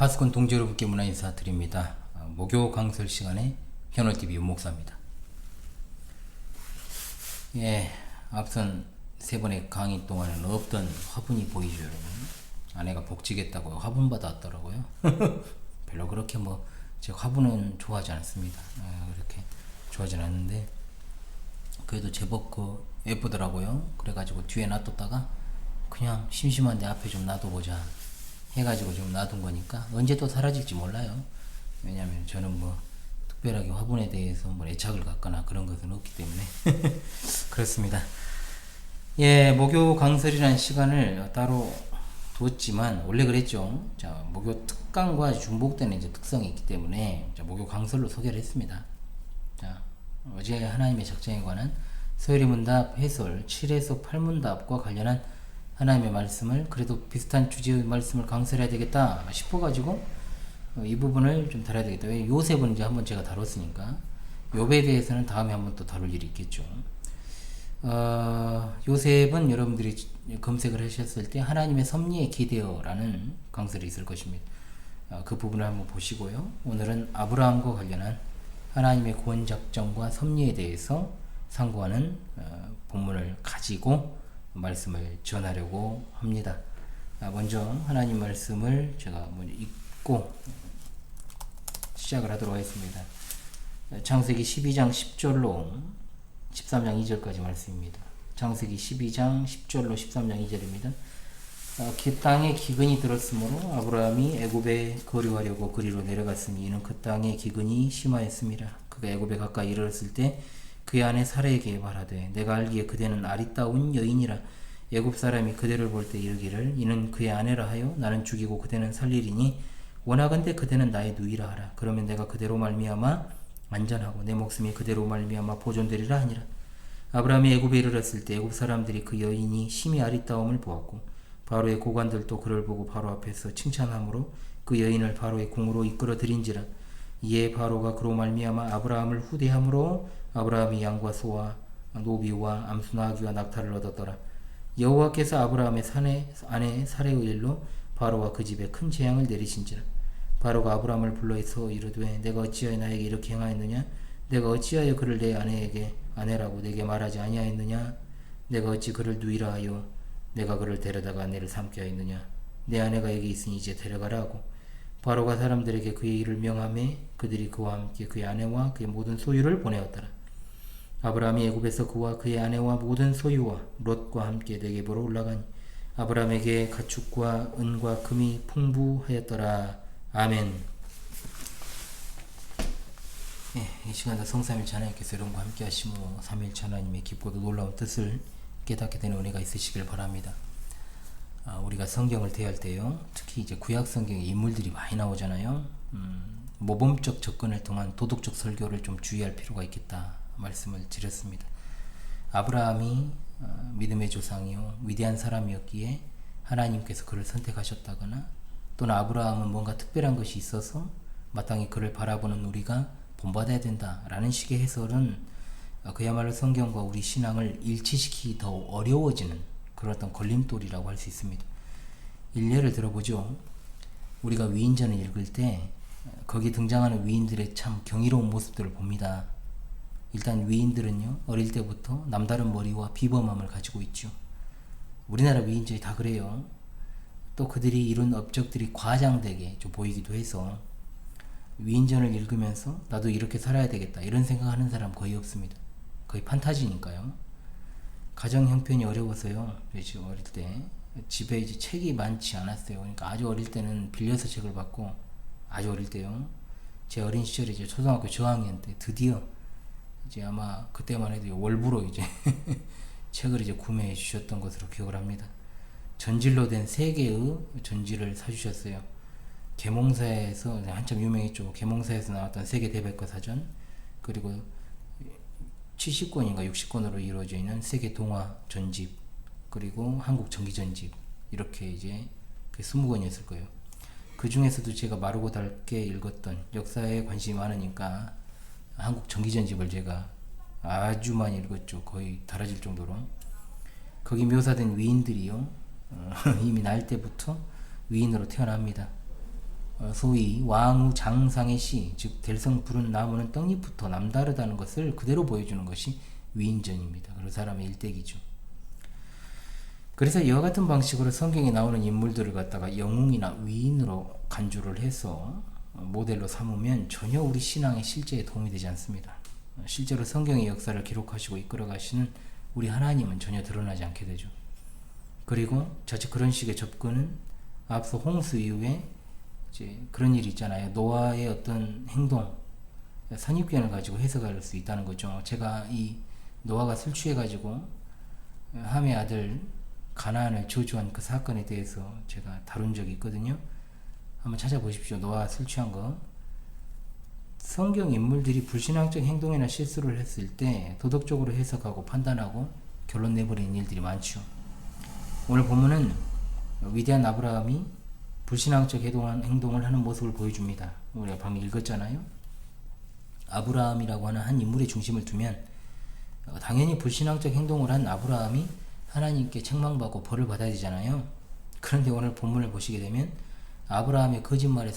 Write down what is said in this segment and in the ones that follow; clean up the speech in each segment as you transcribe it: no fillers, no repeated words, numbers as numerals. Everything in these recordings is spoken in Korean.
파수꾼 동지 여러분께 문화 인사드립니다. 목요 강설 시간에 현월TV 윤목사입니다. 앞선 세 번의 강의 동안은 없던 화분이 보이죠, 여러분. 아내가 복지겠다고 화분 받아왔더라고요. 별로 그렇게 제 화분은 좋아하지 않습니다. 그렇게 좋아하지 않는데 그래도 제법 예쁘더라고요. 그래가지고 뒤에 놔뒀다가 그냥 심심한데 앞에 좀 놔둬보자 해가지고 좀 놔둔 거니까 언제 또 사라질지 몰라요. 왜냐면 저는 특별하게 화분에 대해서 애착을 갖거나 그런 것은 없기 때문에 그렇습니다. 목요 강설이라는 시간을 따로 뒀지만 원래 그랬죠. 자, 목요 특강과 중복되는 이제 특성이 있기 때문에 목요 강설로 소개를 했습니다. 자, 어제 하나님의 작정에 관한 서열의 문답 해설 7에서 8문답과 관련한 하나님의 말씀을 그래도 비슷한 주제의 말씀을 강설해야 되겠다 싶어가지고 이 부분을 좀 다뤄야 되겠다. 왜 요셉은 이제 한번 제가 다뤘으니까 욥에 대해서는 다음에 한번 또 다룰 일이 있겠죠. 요셉은 여러분들이 검색을 하셨을 때 하나님의 섭리에 기대어라는 강설이 있을 것입니다. 그 부분을 한번 보시고요. 오늘은 아브라함과 관련한 하나님의 구원 작정과 섭리에 대해서 상고하는 본문을 가지고 말씀을 전하려고 합니다. 먼저 하나님 말씀을 제가 읽고 시작을 하도록 하겠습니다. 창세기 12장 10절로 13장 2절까지 말씀입니다. 창세기 12장 10절로 13장 2절입니다. 그 땅에 기근이 들었으므로 아브라함이 애굽에 거류하려고 그리로 내려갔으니 이는 그 땅에 기근이 심하였습니다. 그가 애굽에 가까이 이르렀을 때 그의 아내 사라에게 말하되 내가 알기에 그대는 아리따운 여인이라 애굽 사람이 그대를 볼 때 이르기를 이는 그의 아내라 하여 나는 죽이고 그대는 살리리니 원하건대 그대는 나의 누이라 하라. 그러면 내가 그대로 말미암아 안전하고 내 목숨이 그대로 말미암아 보존되리라 하니라. 아브라함이 애굽에 이르렀을 때 애굽 사람들이 그 여인이 심히 아리따움을 보았고 바로의 고관들도 그를 보고 바로 앞에서 칭찬함으로 그 여인을 바로의 궁으로 이끌어 들인지라. 이에 바로가 그로 말미암아 아브라함을 후대함으로 아브라함이 양과 소와 노비와 암수나 아기와 낙타를 얻었더라. 여호와께서 아브라함의 아내 사레의 일로 바로와 그 집에 큰 재앙을 내리신지라. 바로가 아브라함을 불러서 이르되 내가 어찌하여 나에게 이렇게 행하였느냐? 내가 어찌하여 그를 내 아내에게 아내라고 내게 말하지 아니하였느냐? 내가 어찌 그를 누이라 하여 내가 그를 데려다가 아내를 삼게 하였느냐? 내 아내가 여기 있으니 이제 데려가라 하고 바로가 사람들에게 그의 일을 명하매 그들이 그와 함께 그의 아내와 그의 모든 소유를 보내었더라. 아브라함이 애굽에서 그와 그의 아내와 모든 소유와 롯과 함께 네겝으로 올라가니 아브라함에게 가축과 은과 금이 풍부하였더라. 아멘. 이 시간도 성삼일체 하나님께서 여러분과 함께 하시므로 삼일체 하나님의 깊고도 놀라운 뜻을 깨닫게 되는 은혜가 있으시길 바랍니다. 우리가 성경을 대할 때요, 특히 이제 구약 성경에 인물들이 많이 나오잖아요. 모범적 접근을 통한 도덕적 설교를 좀 주의할 필요가 있겠다 말씀을 드렸습니다. 아브라함이 믿음의 조상이요 위대한 사람이었기에 하나님께서 그를 선택하셨다거나 또는 아브라함은 뭔가 특별한 것이 있어서 마땅히 그를 바라보는 우리가 본받아야 된다라는 식의 해설은 그야말로 성경과 우리 신앙을 일치시키기 더 어려워지는 그런 어떤 걸림돌이라고 할 수 있습니다. 일례를 들어보죠. 우리가 위인전을 읽을 때 거기 등장하는 위인들의 참 경이로운 모습들을 봅니다. 일단 위인들은요 어릴 때부터 남다른 머리와 비범함을 가지고 있죠. 우리나라 위인들이 다 그래요. 또 그들이 이룬 업적들이 과장되게 좀 보이기도 해서 위인전을 읽으면서 나도 이렇게 살아야 되겠다 이런 생각하는 사람 거의 없습니다. 거의 판타지니까요. 가정 형편이 어려워서요. 지금 어릴 때 집에 이제 책이 많지 않았어요. 그러니까 아주 어릴 때는 빌려서 책을 받고 아주 어릴 때요. 제 어린 시절에 이제 초등학교 저학년 때 드디어 이제 아마 그때만 해도 월부로 이제 책을 이제 구매해 주셨던 것으로 기억을 합니다. 전질로 된 3개의 전지를 사주셨어요. 계몽사에서 한참 유명했죠. 계몽사에서 나왔던 세계 대백과 사전, 그리고 70권인가 60권으로 이루어져 있는 세계 동화 전집, 그리고 한국 전기 전집, 이렇게 이제 그 20권이었을 거예요. 그 중에서도 제가 마르고 닳게 읽었던, 역사에 관심이 많으니까 한국 전기 전집을 제가 아주 많이 읽었죠. 거의 달아질 정도로. 거기 묘사된 위인들이요, 이미 날 때부터 위인으로 태어납니다. 소위 왕우장상의 시, 즉 될성 부른 나무는 떡잎부터 남다르다는 것을 그대로 보여주는 것이 위인전입니다. 그리고 사람의 일대기죠. 그래서 이와 같은 방식으로 성경에 나오는 인물들을 갖다가 영웅이나 위인으로 간주를 해서 모델로 삼으면 전혀 우리 신앙의 실제에 도움이 되지 않습니다. 실제로 성경의 역사를 기록하시고 이끌어 가시는 우리 하나님은 전혀 드러나지 않게 되죠. 그리고 자칫 그런 식의 접근은 앞서 홍수 이후에 이제 그런 일이 있잖아요. 노아의 어떤 행동, 선입견을 가지고 해석할 수 있다는 거죠. 제가 이 노아가 술 취해가지고 함의 아들 가나안을 저주한 그 사건에 대해서 제가 다룬 적이 있거든요. 한번 찾아보십시오. 노아 술 취한 거. 성경 인물들이 불신앙적 행동이나 실수를 했을 때 도덕적으로 해석하고 판단하고 결론 내버리는 일들이 많죠. 오늘 본문은 위대한 아브라함이 불신앙적 행동을 하는 모습을 보여줍니다. 우리가 방금 읽었잖아요. 아브라함이라고 하는 한 인물의 중심을 두면 당연히 불신앙적 행동을 한 아브라함이 하나님께 책망받고 벌을 받아야 되잖아요. 그런데 오늘 본문을 보시게 되면 아브라함의 거짓말에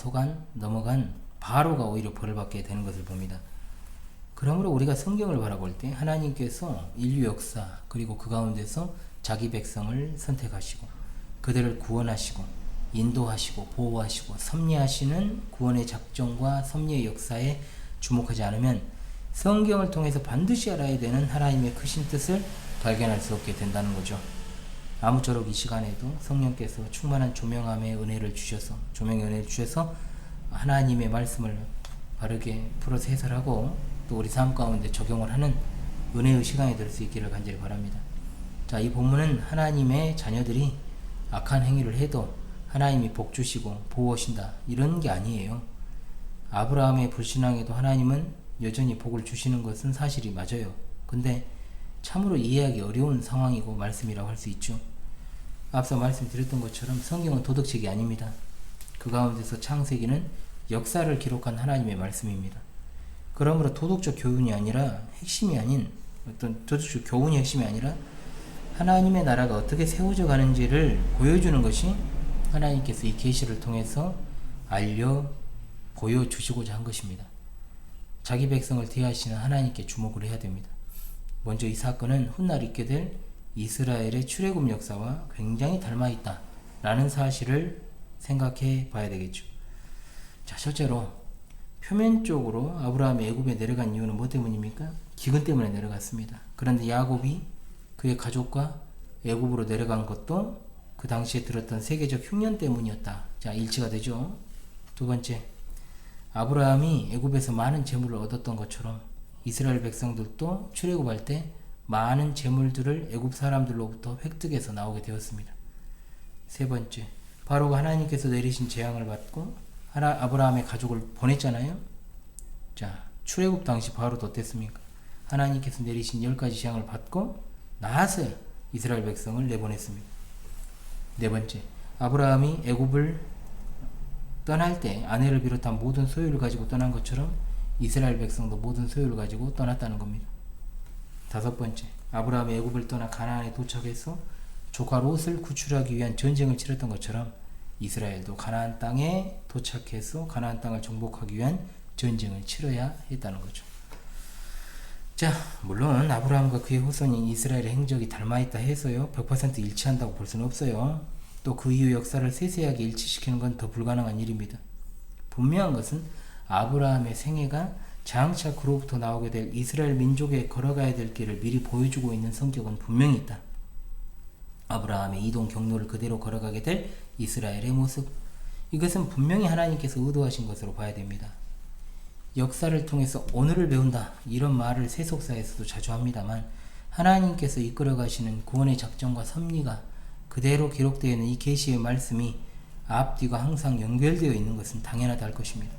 넘어간 바로가 오히려 벌을 받게 되는 것을 봅니다. 그러므로 우리가 성경을 바라볼 때 하나님께서 인류 역사 그리고 그 가운데서 자기 백성을 선택하시고 그들을 구원하시고 인도하시고 보호하시고 섭리하시는 구원의 작정과 섭리의 역사에 주목하지 않으면 성경을 통해서 반드시 알아야 되는 하나님의 크신 뜻을 발견할 수 없게 된다는 거죠. 아무쪼록 이 시간에도 성령께서 충만한 조명의 은혜를 주셔서 하나님의 말씀을 바르게 풀어서 해설하고 또 우리 삶 가운데 적용을 하는 은혜의 시간이 될 수 있기를 간절히 바랍니다. 자, 이 본문은 하나님의 자녀들이 악한 행위를 해도 하나님이 복 주시고 보호하신다 이런 게 아니에요. 아브라함의 불신앙에도 하나님은 여전히 복을 주시는 것은 사실이 맞아요. 근데 참으로 이해하기 어려운 상황이고 말씀이라고 할 수 있죠. 앞서 말씀드렸던 것처럼 성경은 도덕책이 아닙니다. 그 가운데서 창세기는 역사를 기록한 하나님의 말씀입니다. 그러므로 도덕적 교훈이 아니라 핵심이 아닌 도덕적 교훈이 핵심이 아니라 하나님의 나라가 어떻게 세워져 가는지를 보여주는 것이 하나님께서 이 계시를 통해서 보여주시고자 한 것입니다. 자기 백성을 대하시는 하나님께 주목을 해야 됩니다. 먼저 이 사건은 훗날 있게 될 이스라엘의 출애굽 역사와 굉장히 닮아있다 라는 사실을 생각해 봐야 되겠죠. 자, 첫째로 표면적으로 아브라함이 애굽에 내려간 이유는 뭐 때문입니까? 기근 때문에 내려갔습니다. 그런데 야곱이 그의 가족과 애굽으로 내려간 것도 그 당시에 들었던 세계적 흉년 때문이었다. 자, 일치가 되죠. 두 번째, 아브라함이 애굽에서 많은 재물을 얻었던 것처럼 이스라엘 백성들도 출애굽할 때 많은 재물들을 애굽 사람들로부터 획득해서 나오게 되었습니다. 세 번째, 바로가 하나님께서 내리신 재앙을 받고 아브라함의 가족을 보냈잖아요. 자, 출애굽 당시 바로도 어땠습니까? 하나님께서 내리신 10가지 재앙을 받고 나서 이스라엘 백성을 내보냈습니다. 네 번째, 아브라함이 애굽을 떠날 때 아내를 비롯한 모든 소유를 가지고 떠난 것처럼 이스라엘 백성도 모든 소유를 가지고 떠났다는 겁니다. 다섯 번째, 아브라함이 애굽을 떠나 가나안에 도착해서 조카 롯을 구출하기 위한 전쟁을 치렀던 것처럼 이스라엘도 가나안 땅에 도착해서 가나안 땅을 정복하기 위한 전쟁을 치러야 했다는 거죠. 자, 물론 아브라함과 그의 후손인 이스라엘의 행적이 닮아있다 해서요 100% 일치한다고 볼 수는 없어요. 또 그 이후 역사를 세세하게 일치시키는 건 더 불가능한 일입니다. 분명한 것은 아브라함의 생애가 장차 그로부터 나오게 될 이스라엘 민족에 걸어가야 될 길을 미리 보여주고 있는 성격은 분명히 있다. 아브라함의 이동 경로를 그대로 걸어가게 될 이스라엘의 모습, 이것은 분명히 하나님께서 의도하신 것으로 봐야 됩니다. 역사를 통해서 오늘을 배운다 이런 말을 세속사에서도 자주 합니다만 하나님께서 이끌어 가시는 구원의 작정과 섭리가 그대로 기록되어 있는 이 계시의 말씀이 앞뒤가 항상 연결되어 있는 것은 당연하다 할 것입니다.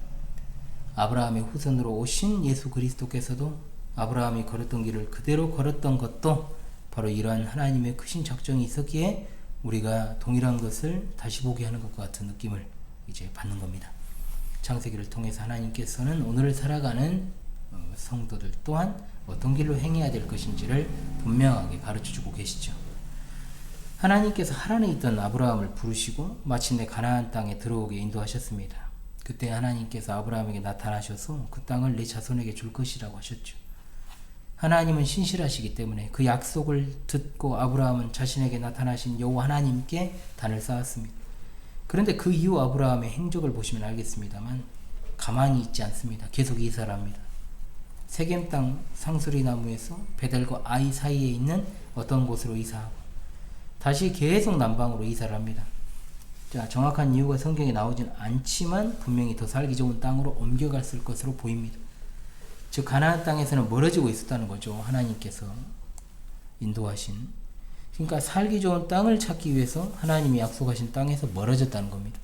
아브라함의 후손으로 오신 예수 그리스도께서도 아브라함이 걸었던 길을 그대로 걸었던 것도 바로 이러한 하나님의 크신 작정이 있었기에 우리가 동일한 것을 다시 보게 하는 것과 같은 느낌을 이제 받는 겁니다. 창세기를 통해서 하나님께서는 오늘을 살아가는 성도들 또한 어떤 길로 행해야 될 것인지를 분명하게 가르쳐주고 계시죠. 하나님께서 하란에 있던 아브라함을 부르시고 마침내 가나안 땅에 들어오게 인도하셨습니다. 그때 하나님께서 아브라함에게 나타나셔서 그 땅을 내 자손에게 줄 것이라고 하셨죠. 하나님은 신실하시기 때문에 그 약속을 듣고 아브라함은 자신에게 나타나신 여호와 하나님께 단을 쌓았습니다. 그런데 그 이후 아브라함의 행적을 보시면 알겠습니다만 가만히 있지 않습니다. 계속 이사를 합니다. 세겜 땅 상수리 나무에서 베델과 아이 사이에 있는 어떤 곳으로 이사하고 다시 계속 남방으로 이사를 합니다. 자, 정확한 이유가 성경에 나오진 않지만 분명히 더 살기 좋은 땅으로 옮겨갔을 것으로 보입니다. 즉 가나안 땅에서는 멀어지고 있었다는 거죠. 하나님께서 인도하신. 그러니까 살기 좋은 땅을 찾기 위해서 하나님이 약속하신 땅에서 멀어졌다는 겁니다.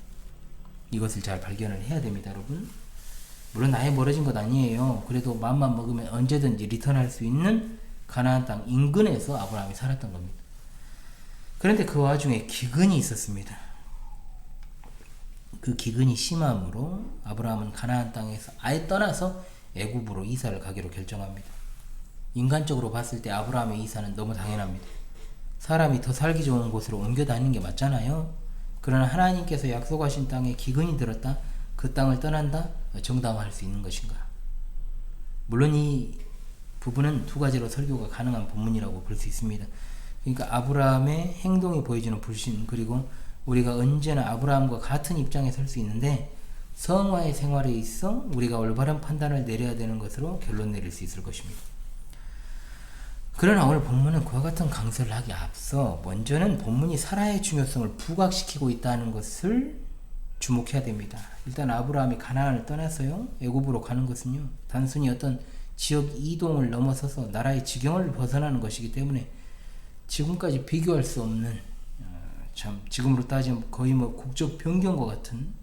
이것을 잘 발견을 해야 됩니다, 여러분. 물론 아예 멀어진 것 아니에요. 그래도 마음만 먹으면 언제든지 리턴할 수 있는 가나안 땅 인근에서 아브라함이 살았던 겁니다. 그런데 그 와중에 기근이 있었습니다. 그 기근이 심함으로 아브라함은 가나안 땅에서 아예 떠나서 애굽으로 이사를 가기로 결정합니다. 인간적으로 봤을 때 아브라함의 이사는 너무 당연합니다. 사람이 더 살기 좋은 곳으로 옮겨 다니는 게 맞잖아요. 그러나 하나님께서 약속하신 땅에 기근이 들었다, 그 땅을 떠난다, 정당화할 수 있는 것인가? 물론 이 부분은 두 가지로 설교가 가능한 본문이라고 볼 수 있습니다. 그러니까 아브라함의 행동이 보여주는 불신, 그리고 우리가 언제나 아브라함과 같은 입장에 설 수 있는데 성화의 생활에 있어 우리가 올바른 판단을 내려야 되는 것으로 결론 내릴 수 있을 것입니다. 그러나 오늘 본문은 그와 같은 강설을 하기에 앞서 먼저는 본문이 사라의 중요성을 부각시키고 있다는 것을 주목해야 됩니다. 일단 아브라함이 가나안을 떠나서요 애굽으로 가는 것은요 단순히 어떤 지역 이동을 넘어서서 나라의 지경을 벗어나는 것이기 때문에 지금까지 비교할 수 없는 참 지금으로 따지면 거의 국적 변경과 같은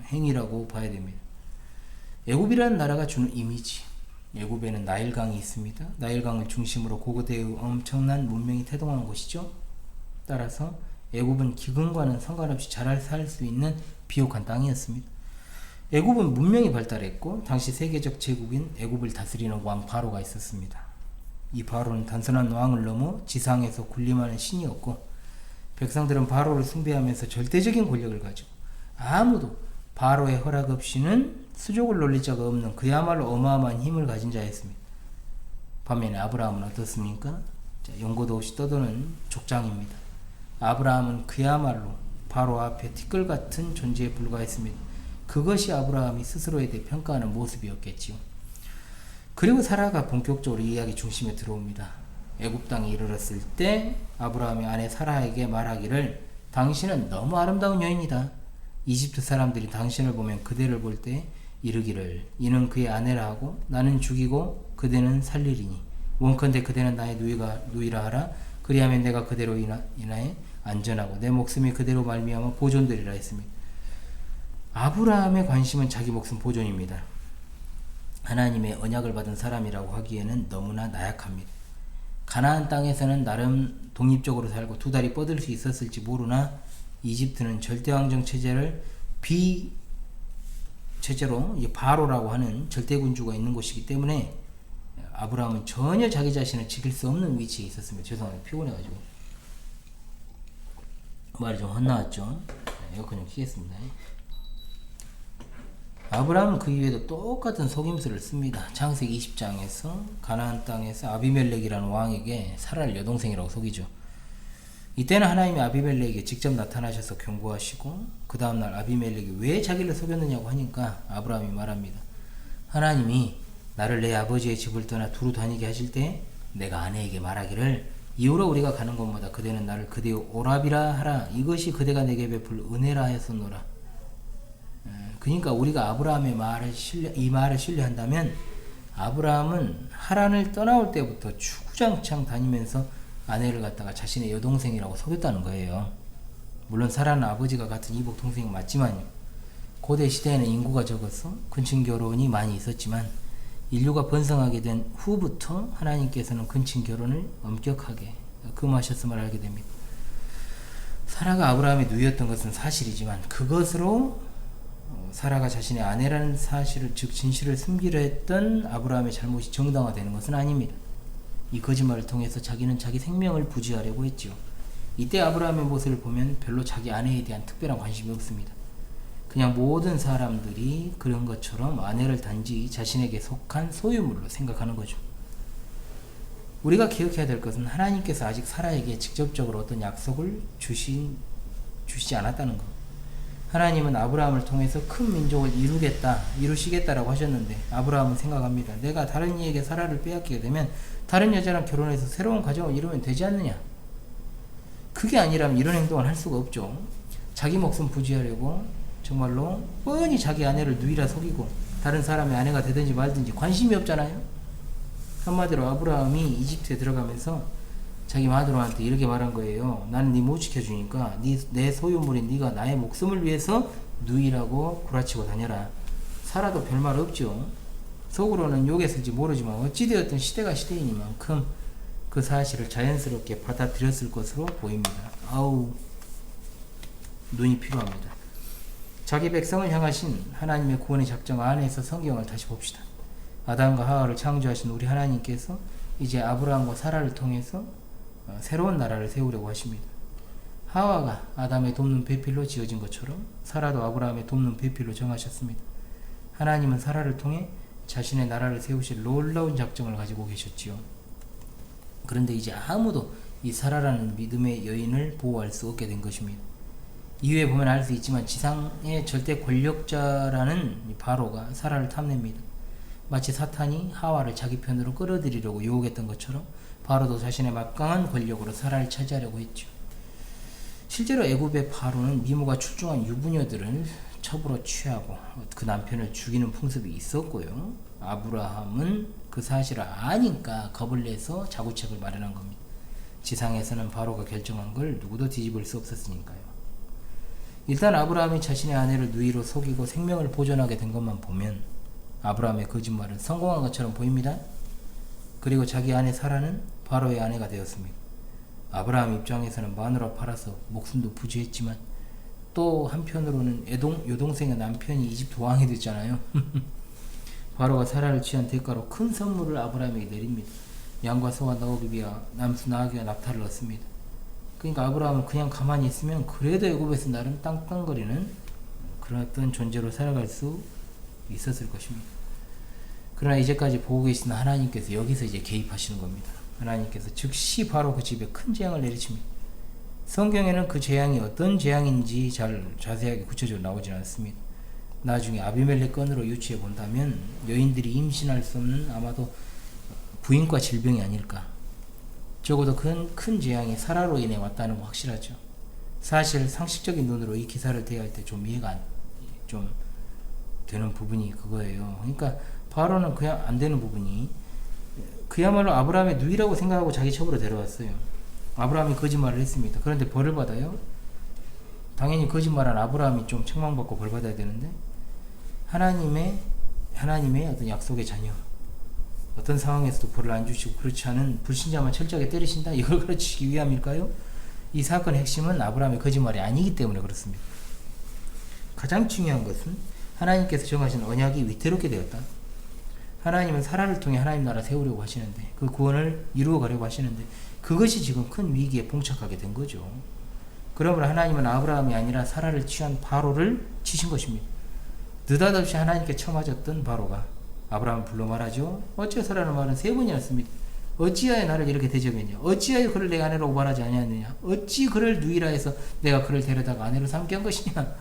행위라고 봐야 됩니다. 애굽이라는 나라가 주는 이미지, 애굽에는 나일강이 있습니다. 나일강을 중심으로 고고대의 엄청난 문명이 태동한 곳이죠. 따라서 애굽은 기근과는 상관없이 잘 살 수 있는 비옥한 땅이었습니다. 애굽은 문명이 발달했고 당시 세계적 제국인 애굽을 다스리는 왕 바로가 있었습니다. 이 바로는 단순한 왕을 넘어 지상에서 군림하는 신이었고 백성들은 바로를 숭배하면서 절대적인 권력을 가지고 아무도 바로의 허락 없이는 수족을 놀릴 자가 없는 그야말로 어마어마한 힘을 가진 자였습니다. 반면에 아브라함은 어떻습니까? 자, 연고도 없이 떠도는 족장입니다. 아브라함은 그야말로 바로 앞에 티끌 같은 존재에 불과했습니다. 그것이 아브라함이 스스로에 대해 평가하는 모습이었겠지요. 그리고 사라가 본격적으로 이야기 중심에 들어옵니다. 애굽 땅에 이르렀을 때 아브라함의 아내 사라에게 말하기를 당신은 너무 아름다운 여인이다. 이집트 사람들이 당신을 보면 그대를 볼 때 이르기를 이는 그의 아내라 하고 나는 죽이고 그대는 살리리니 원컨대 그대는 나의 누이라 하라. 그리하면 내가 그대로 인하여 안전하고 내 목숨이 그대로 말미암아 보존되리라 했습니다. 아브라함의 관심은 자기 목숨 보존입니다. 하나님의 언약을 받은 사람이라고 하기에는 너무나 나약합니다. 가나안 땅에서는 나름 독립적으로 살고 두 다리 뻗을 수 있었을지 모르나 이집트는 절대왕정 체제를 비체제로 바로라고 하는 절대군주가 있는 곳이기 때문에 아브라함은 전혀 자기 자신을 지킬 수 없는 위치에 있었습니다. 죄송합니다. 피곤해가지고 말이 좀 헛나왔죠. 에어컨 좀 켜겠습니다. 아브라함은 그 이후에도 똑같은 속임수를 씁니다. 창세기 20장에서 가나안 땅에서 아비멜렉이라는 왕에게 사라를 여동생이라고 속이죠. 이때는 하나님이 아비멜렉에게 직접 나타나셔서 경고하시고 그 다음날 아비멜렉이 왜 자기를 속였느냐고 하니까 아브라함이 말합니다. 하나님이 나를 내 아버지의 집을 떠나 두루 다니게 하실 때 내가 아내에게 말하기를 이후로 우리가 가는 곳마다 그대는 나를 그대의 오라비라 하라. 이것이 그대가 내게 베풀 은혜라 하였노라. 그러니까 우리가 아브라함의 이 말을 신뢰한다면 아브라함은 하란을 떠나올 때부터 주구장창 다니면서 아내를 갖다가 자신의 여동생이라고 속였다는 거예요. 물론 사라는 아버지가 같은 이복 동생이 맞지만요. 고대 시대에는 인구가 적어서 근친 결혼이 많이 있었지만 인류가 번성하게 된 후부터 하나님께서는 근친 결혼을 엄격하게 금하셨음을 알게 됩니다. 사라가 아브라함의 누이였던 것은 사실이지만 그것으로 사라가 자신의 아내라는 사실을 즉 진실을 숨기려 했던 아브라함의 잘못이 정당화되는 것은 아닙니다. 이 거짓말을 통해서 자기는 자기 생명을 부지하려고 했지요. 이때 아브라함의 모습을 보면 별로 자기 아내에 대한 특별한 관심이 없습니다. 그냥 모든 사람들이 그런 것처럼 아내를 단지 자신에게 속한 소유물로 생각하는 거죠. 우리가 기억해야 될 것은 하나님께서 아직 사라에게 직접적으로 어떤 약속을 주시지 않았다는 것. 하나님은 아브라함을 통해서 큰 민족을 이루시겠다라고 하셨는데, 아브라함은 생각합니다. 내가 다른 이에게 사라를 빼앗기게 되면 다른 여자랑 결혼해서 새로운 가정을 이루면 되지 않느냐. 그게 아니라면 이런 행동을 할 수가 없죠. 자기 목숨 부지하려고 정말로 뻔히 자기 아내를 누이라 속이고 다른 사람의 아내가 되든지 말든지 관심이 없잖아요. 한마디로 아브라함이 이집트에 들어가면서 자기 마누라한테 이렇게 말한 거예요. 나는 네 못 지켜주니까 내 소유물인 네가 나의 목숨을 위해서 누이라고 구라치고 다녀라. 사라도 별말 없죠. 속으로는 욕했을지 모르지만 어찌되었든 시대가 시대이니만큼 그 사실을 자연스럽게 받아들였을 것으로 보입니다. 아우, 눈이 필요합니다. 자기 백성을 향하신 하나님의 구원의 작정 안에서 성경을 다시 봅시다. 아담과 하와를 창조하신 우리 하나님께서 이제 아브라함과 사라를 통해서 새로운 나라를 세우려고 하십니다. 하와가 아담의 돕는 배필로 지어진 것처럼 사라도 아브라함의 돕는 배필로 정하셨습니다. 하나님은 사라를 통해 자신의 나라를 세우실 놀라운 작정을 가지고 계셨지요. 그런데 이제 아무도 이 사라라는 믿음의 여인을 보호할 수 없게 된 것입니다. 이후에 보면 알 수 있지만 지상의 절대 권력자라는 바로가 사라를 탐냅니다. 마치 사탄이 하와를 자기 편으로 끌어들이려고 유혹했던 것처럼 바로도 자신의 막강한 권력으로 사라를 차지하려고 했죠. 실제로 애굽의 바로는 미모가 출중한 유부녀들을 첩으로 취하고 그 남편을 죽이는 풍습이 있었고요. 아브라함은 그 사실을 아니까 겁을 내서 자구책을 마련한 겁니다. 지상에서는 바로가 결정한 걸 누구도 뒤집을 수 없었으니까요. 일단 아브라함이 자신의 아내를 누이로 속이고 생명을 보존하게 된 것만 보면 아브라함의 거짓말은 성공한 것처럼 보입니다. 그리고 자기 아내 사라는 바로의 아내가 되었습니다. 아브라함 입장에서는 마누라 팔아서 목숨도 부지했지만 또 한편으로는 여동생의 남편이 이집트 왕이 됐잖아요. 바로가 사라를 취한 대가로 큰 선물을 아브라함에게 내립니다. 양과 소와 나오기비와 남수 나아기와 낙타를 얻습니다. 그러니까 아브라함은 그냥 가만히 있으면 그래도 애굽에서 나름 땅땅거리는 그런 어떤 존재로 살아갈 수 있었을 것입니다. 그러나 이제까지 보고 계신 하나님께서 여기서 이제 개입하시는 겁니다. 하나님께서 즉시 바로 그 집에 큰 재앙을 내리칩니다. 성경에는 그 재앙이 어떤 재앙인지 잘 자세하게 구체적으로 나오진 않습니다. 나중에 아비멜렉 건으로 유추해 본다면 여인들이 임신할 수 없는 아마도 부인과 질병이 아닐까. 적어도 큰 재앙이 사라로 인해 왔다는 거 확실하죠. 사실 상식적인 눈으로 이 기사를 대할 때 좀 이해가 좀 되는 부분이 그거예요. 그러니까 바로는 그냥 안 되는 부분이 그야말로 아브라함의 누이라고 생각하고 자기 첩으로 데려왔어요. 아브라함이 거짓말을 했습니다. 그런데 벌을 받아요? 당연히 거짓말한 아브라함이 좀 책망받고 벌 받아야 되는데 하나님의 어떤 약속의 자녀, 어떤 상황에서도 벌을 안 주시고 그렇지 않은 불신자만 철저하게 때리신다? 이걸 가르치기 위함일까요? 이 사건의 핵심은 아브라함의 거짓말이 아니기 때문에 그렇습니다. 가장 중요한 것은 하나님께서 정하신 언약이 위태롭게 되었다. 하나님은 사라를 통해 하나님 나라 세우려고 하시는데 그 구원을 이루어 가려고 하시는데 그것이 지금 큰 위기에 봉착하게 된 거죠. 그러므로 하나님은 아브라함이 아니라 사라를 취한 바로를 치신 것입니다. 느닷없이 하나님께 처맞았던 바로가 아브라함을 불러 말하죠. 어찌하여라는 말은 세 번이었습니다. 어찌하여 나를 이렇게 대접했냐? 어찌하여 그를 내 아내로 오발하지 아니하느냐? 어찌 그를 누이라 해서 내가 그를 데려다가 아내로 삼게 한 것이냐?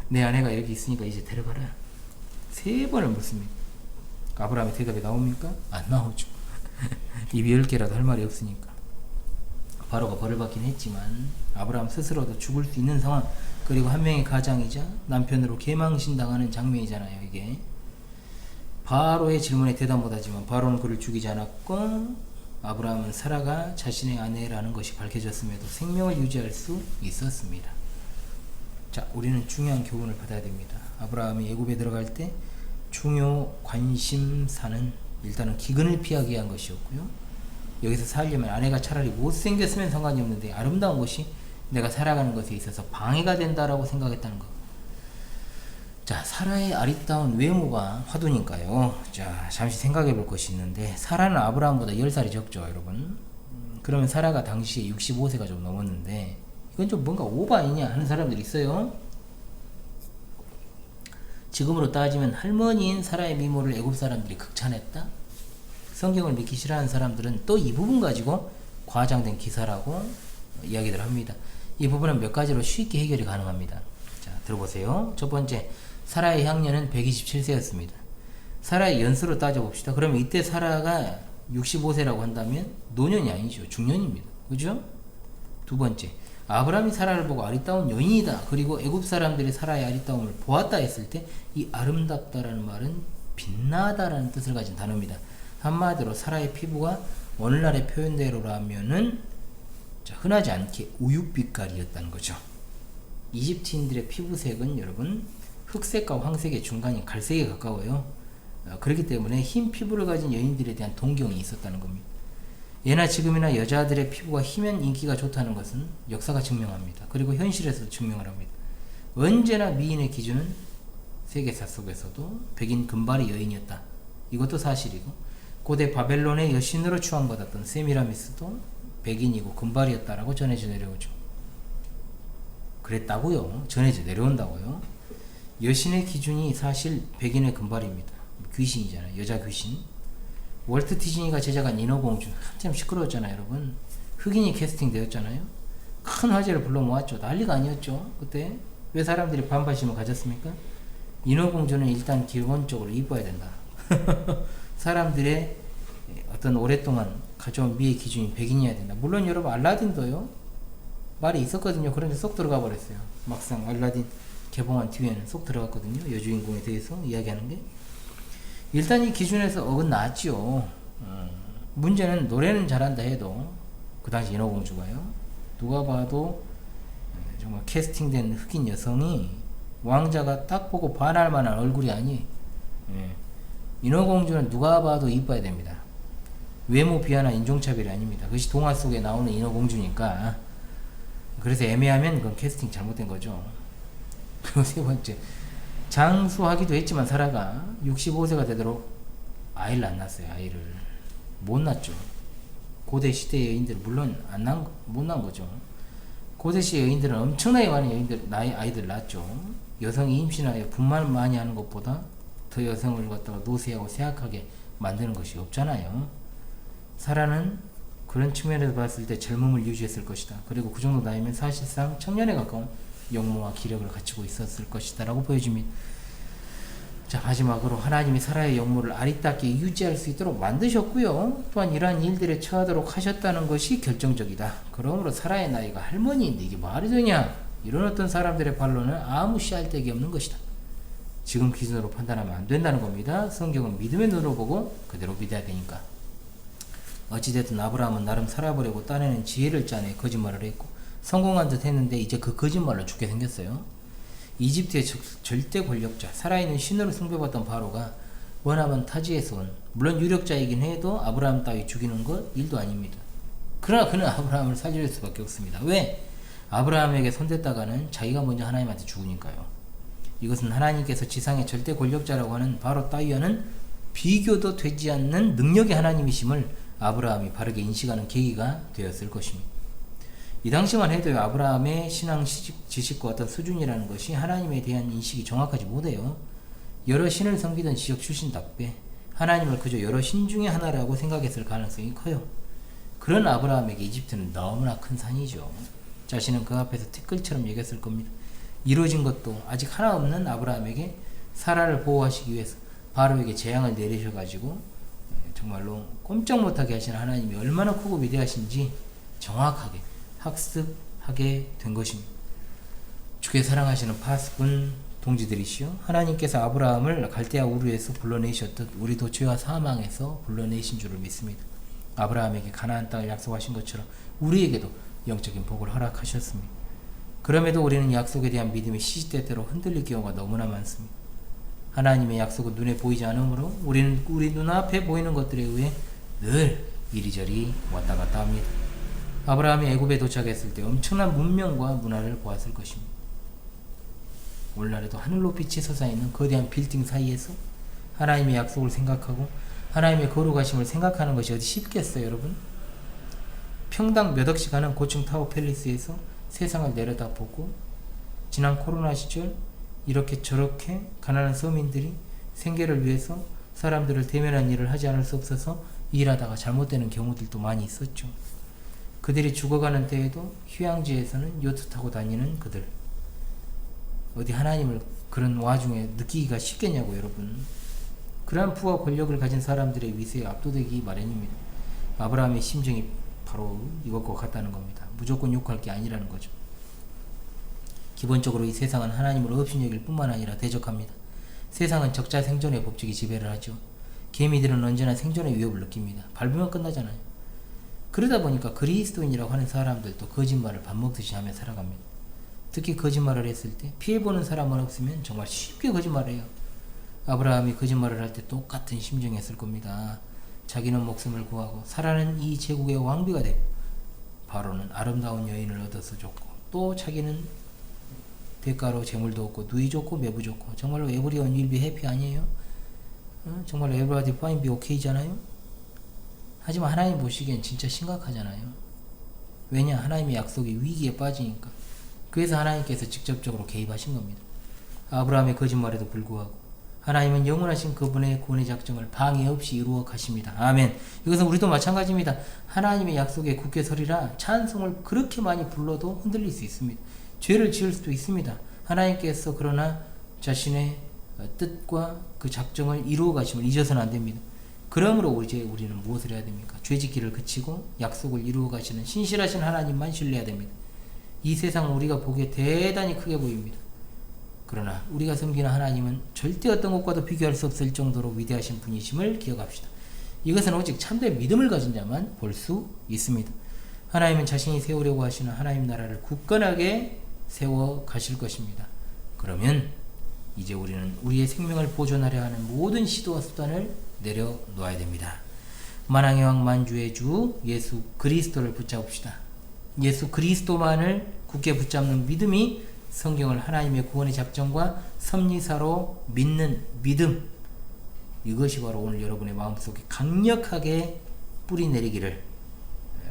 내 아내가 여기 있으니까 이제 데려가라. 세 번을 묻습니다. 아브라함의 대답이 나옵니까? 안 나오죠. 입이 10개라도 할 말이 없으니까. 바로가 벌을 받긴 했지만 아브라함 스스로도 죽을 수 있는 상황, 그리고 한 명의 가장이자 남편으로 개망신당하는 장면이잖아요. 이게 바로의 질문에 대답 못하지만 바로는 그를 죽이지 않았고 아브라함은 사라가 자신의 아내라는 것이 밝혀졌음에도 생명을 유지할 수 있었습니다. 자, 우리는 중요한 교훈을 받아야 됩니다. 아브라함이 애굽에 들어갈 때 중요 관심사는 일단은 기근을 피하기 위한 것이었고요. 여기서 살려면 아내가 차라리 못생겼으면 상관이 없는데 아름다운 것이 내가 살아가는 것에 있어서 방해가 된다라고 생각했다는 것. 자, 사라의 아리따운 외모가 화두니까요. 자, 잠시 생각해 볼 것이 있는데 사라는 아브라함보다 10살이 적죠, 여러분. 그러면 사라가 당시에 65세가 좀 넘었는데 이건 좀 뭔가 오바 아니냐 하는 사람들이 있어요. 지금으로 따지면 할머니인 사라의 미모를 애굽 사람들이 극찬했다. 성경을 믿기 싫어하는 사람들은 또 이 부분 가지고 과장된 기사라고 이야기를 합니다. 이 부분은 몇 가지로 쉽게 해결이 가능합니다. 자, 들어보세요. 첫 번째, 사라의 향년은 127세였습니다. 사라의 연수로 따져봅시다. 그러면 이때 사라가 65세라고 한다면 노년이 아니죠. 중년입니다. 그죠? 두 번째, 아브라함이 사라를 보고 아리따운 여인이다. 그리고 애굽 사람들이 사라의 아리따움을 보았다 했을 때 이 아름답다라는 말은 빛나다라는 뜻을 가진 단어입니다. 한마디로 사라의 피부가 오늘날의 표현대로라면은 흔하지 않게 우윳빛깔이었다는 거죠. 이집트인들의 피부색은 여러분 흑색과 황색의 중간인 갈색에 가까워요. 그렇기 때문에 흰 피부를 가진 여인들에 대한 동경이 있었다는 겁니다. 예나 지금이나 여자들의 피부가 희면 인기가 좋다는 것은 역사가 증명합니다. 그리고 현실에서도 증명을 합니다. 언제나 미인의 기준은 세계사 속에서도 백인 금발의 여인이었다. 이것도 사실이고, 고대 바벨론의 여신으로 추앙받았던 세미라미스도 백인이고 금발이었다라고 전해져 내려오죠. 그랬다고요. 전해져 내려온다고요. 여신의 기준이 사실 백인의 금발입니다. 귀신이잖아요. 여자 귀신. 월트 디즈니가 제작한 인어공주 한참 시끄러웠잖아요, 여러분. 흑인이 캐스팅 되었잖아요. 큰 화제를 불러 모았죠. 난리가 아니었죠. 그때 왜 사람들이 반발심을 가졌습니까? 인어공주는 일단 기본적으로 이뻐야 된다. 사람들의 어떤 오랫동안 가져온 미의 기준이 백인이어야 된다. 물론 여러분 알라딘도요 말이 있었거든요. 그런데 쏙 들어가 버렸어요. 막상 알라딘 개봉한 뒤에는 쏙 들어갔거든요. 여주인공에 대해서 이야기하는 게. 일단 이 기준에서 어긋났죠. 문제는 노래는 잘한다 해도 그 당시 인어공주가요, 누가 봐도 정말 캐스팅된 흑인 여성이 왕자가 딱 보고 반할 만한 얼굴이 아니. 인어공주는 누가 봐도 이뻐야 됩니다. 외모 비하나 인종차별이 아닙니다. 그것이 동화 속에 나오는 인어공주니까. 그래서 애매하면 그건 캐스팅 잘못된 거죠. 그리고 세 번째, 장수하기도 했지만 사라가 65세가 되도록 아이를 안 낳았어요. 아이를 못 낳았죠. 고대 시대 여인들은 물론 못 낳은 거죠. 고대 시대 여인들은 엄청나게 많은 아이들 낳았죠. 여성이 임신하여 분만 많이 하는 것보다 더 여성을 갖다가 노쇠하고 쇠약하게 만드는 것이 없잖아요. 사라는 그런 측면에서 봤을 때 젊음을 유지했을 것이다. 그리고 그 정도 나이면 사실상 청년에 가까운 용모와 기력을 갖추고 있었을 것이다 라고 보여집니다. 자, 마지막으로 하나님이 사라의 용모를 아리따게 유지할 수 있도록 만드셨고요. 또한 이러한 일들에 처하도록 하셨다는 것이 결정적이다. 그러므로 사라의 나이가 할머니인데 이게 말이 되냐? 이런 어떤 사람들의 반론은 아무 씨알데기 없는 것이다. 지금 기준으로 판단하면 안 된다는 겁니다. 성경은 믿음의 눈으로 보고 그대로 믿어야 되니까. 어찌됐든 아브라함은 나름 살아보려고 따내는 지혜를 짜내 거짓말을 했고 성공한 듯 했는데 이제 그 거짓말로 죽게 생겼어요. 이집트의 절대 권력자, 살아있는 신으로 숭배받던 바로가 원하면 타지에서 온, 물론 유력자이긴 해도 아브라함 따위 죽이는 것 일도 아닙니다. 그러나 그는 아브라함을 살릴 수밖에 없습니다. 왜? 아브라함에게 손댔다가는 자기가 먼저 하나님한테 죽으니까요. 이것은 하나님께서 지상의 절대 권력자라고 하는 바로 따위와는 비교도 되지 않는 능력의 하나님이심을 아브라함이 바르게 인식하는 계기가 되었을 것입니다. 이 당시만 해도 아브라함의 신앙 지식과 어떤 수준이라는 것이 하나님에 대한 인식이 정확하지 못해요. 여러 신을 섬기던 지역 출신답게 하나님을 그저 여러 신 중에 하나라고 생각했을 가능성이 커요. 그런 아브라함에게 이집트는 너무나 큰 산이죠. 자신은 그 앞에서 티끌처럼 여겼을 겁니다. 이루어진 것도 아직 하나 없는 아브라함에게 사라를 보호하시기 위해서 바로에게 재앙을 내리셔가지고 정말로 꼼짝 못하게 하신 하나님이 얼마나 크고 위대하신지 정확하게 학습하게 된 것입니다. 주께 사랑하시는 파수꾼 동지들이시여, 하나님께서 아브라함을 갈대아 우르에서 불러내셨듯 우리도 죄와 사망에서 불러내신 줄을 믿습니다. 아브라함에게 가나안 땅을 약속하신 것처럼 우리에게도 영적인 복을 허락하셨습니다. 그럼에도 우리는 약속에 대한 믿음이 시시때때로 흔들릴 경우가 너무나 많습니다. 하나님의 약속은 눈에 보이지 않으므로 우리는 우리 눈앞에 보이는 것들에 의해 늘 이리저리 왔다 갔다 합니다. 아브라함이 애굽에 도착했을 때 엄청난 문명과 문화를 보았을 것입니다. 오늘날에도 하늘 높이 솟아있는 거대한 빌딩 사이에서 하나님의 약속을 생각하고 하나님의 거룩하심을 생각하는 것이 어디 쉽겠어요, 여러분? 평당 몇 억씩 하는 고층 타워 팰리스에서 세상을 내려다보고 지난 코로나 시절 이렇게 저렇게 가난한 서민들이 생계를 위해서 사람들을 대면한 일을 하지 않을 수 없어서 일하다가 잘못되는 경우들도 많이 있었죠. 그들이 죽어가는 때에도 휴양지에서는 요트 타고 다니는 그들, 어디 하나님을 그런 와중에 느끼기가 쉽겠냐고 여러분. 그러한 부와 권력을 가진 사람들의 위세에 압도되기 마련입니다. 아브라함의 심정이 바로 이것과 같다는 겁니다. 무조건 욕할 게 아니라는 거죠. 기본적으로 이 세상은 하나님을 없인 여길 뿐만 아니라 대적합니다. 세상은 적자 생존의 법칙이 지배를 하죠. 개미들은 언제나 생존의 위협을 느낍니다. 밟으면 끝나잖아요. 그러다 보니까 그리스도인이라고 하는 사람들도 거짓말을 밥 먹듯이 하며 살아갑니다. 특히 거짓말을 했을 때 피해보는 사람만 없으면 정말 쉽게 거짓말을 해요. 아브라함이 거짓말을 할 때 똑같은 심정이었을 겁니다. 자기는 목숨을 구하고 살아는 이 제국의 왕비가 되고 바로는 아름다운 여인을 얻어서 줬고 또 자기는 대가로 재물도 얻고 누이 좋고 매부 좋고 정말로 everyone will be happy 아니에요? 정말 everybody fine be okay잖아요? 하지만 하나님 보시기엔 진짜 심각하잖아요. 왜냐? 하나님의 약속이 위기에 빠지니까. 그래서 하나님께서 직접적으로 개입하신 겁니다. 아브라함의 거짓말에도 불구하고 하나님은 영원하신 그분의 구원의 작정을 방해 없이 이루어 가십니다. 아멘. 이것은 우리도 마찬가지입니다. 하나님의 약속에 굳게 서리라 찬송을 그렇게 많이 불러도 흔들릴 수 있습니다. 죄를 지을 수도 있습니다. 하나님께서 그러나 자신의 뜻과 그 작정을 이루어 가심을 잊어서는 안 됩니다. 그러므로 이제 우리는 무엇을 해야 됩니까? 죄짓기를 그치고 약속을 이루어 가시는 신실하신 하나님만 신뢰해야 됩니다. 이 세상은 우리가 보기에 대단히 크게 보입니다. 그러나 우리가 섬기는 하나님은 절대 어떤 것과도 비교할 수 없을 정도로 위대하신 분이심을 기억합시다. 이것은 오직 참된 믿음을 가진 자만 볼 수 있습니다. 하나님은 자신이 세우려고 하시는 하나님 나라를 굳건하게 세워 가실 것입니다. 그러면 이제 우리는 우리의 생명을 보존하려 하는 모든 시도와 수단을 내려놓아야 됩니다. 만왕의 왕 만주의 주 예수 그리스도를 붙잡읍시다. 예수 그리스도만을 굳게 붙잡는 믿음이 성경을 하나님의 구원의 작정과 섭리사로 믿는 믿음, 이것이 바로 오늘 여러분의 마음속에 강력하게 뿌리 내리기를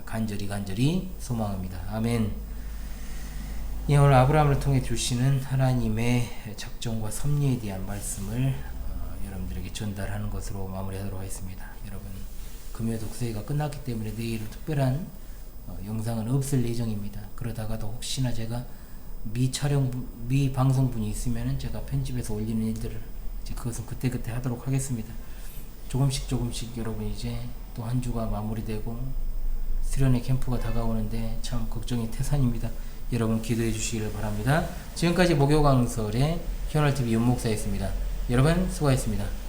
간절히 소망합니다. 아멘. 오늘 아브라함을 통해 주시는 하나님의 작정과 섭리에 대한 말씀을 여러분들에게 전달하는 것으로 마무리하도록 하겠습니다. 여러분, 금요 독서회가 끝났기 때문에 내일은 특별한 영상은 없을 예정입니다. 그러다가도 혹시나 제가 미 방송분이 있으면 제가 편집해서 올리는 일들을 이제 그것은 그때 하도록 하겠습니다. 조금씩 여러분 이제 또 한 주가 마무리되고 수련회 캠프가 다가오는데 참 걱정이 태산입니다. 여러분 기도해 주시기를 바랍니다. 지금까지 목요 강설의 현월TV 윤목사였습니다. 여러분 수고하셨습니다.